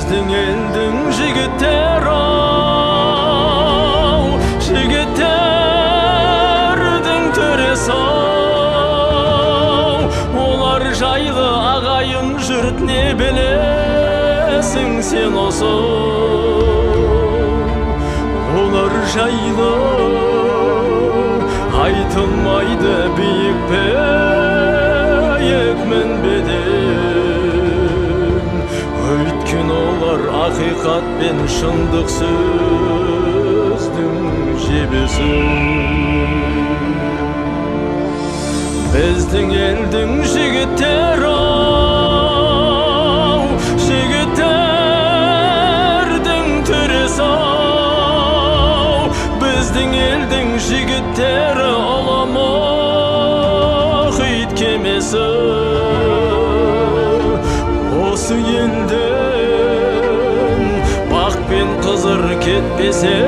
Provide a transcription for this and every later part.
Біздің елдің жігіттері ау, жігіттердің төресі ау, олар жайлы ағайын жұрт не білесің сен осы? Олар жайлы айтылмайды биік биік мінбеден, өйткен олар ақиқат пен шындық сөздің жебесі. Біздің елдің жігіттері ау, жігіттердің төресі ау, біздің елдің жігіттері ұлы мұхит кемесі. Осы елден бақ пен қызыр кетпесе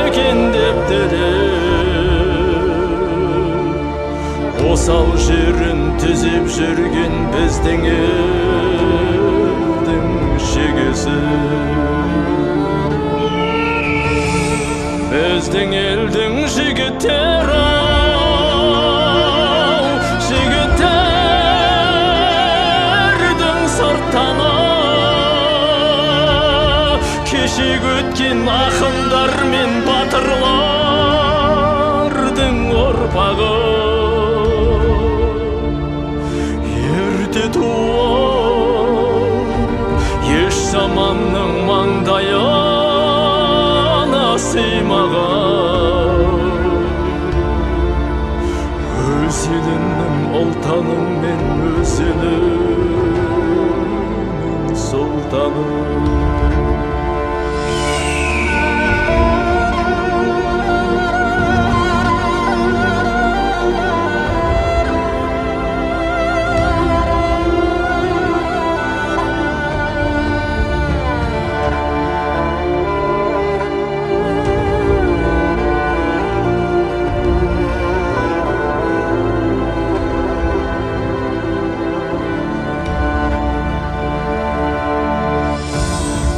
екен деп осал жерін түзеп жүрген біздің елдің шегесі. Біздің елдің жігіттері ау, жігіттердің сырттаны кешек өткен ақындар мен батырлардың ұрпағы. Ерте туып еш заманның маңдайына сыймаған, өз елінің ұлтаның мен өз елінің сұлтаны.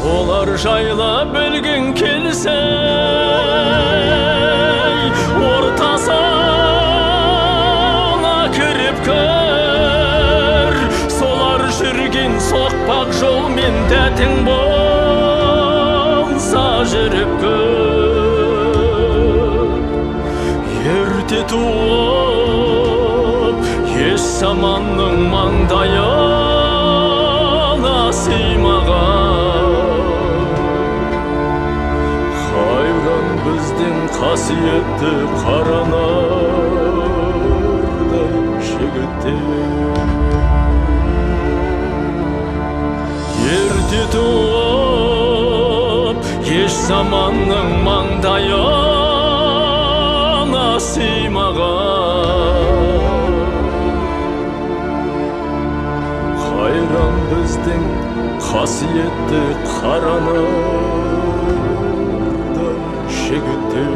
Олар жайлы білгің келсе, ортасына кіріп көр. Солар жүрген соқпақ жолмен дәтің болса жүріп көр. Ерте туып еш заманның маңдайына сыймаған, біздің қасиетті қара нардай жігіттер. Ерте туып еш заманның маңдайына сыймаған, қайран біздің қасиетті қара нардай жігіттер.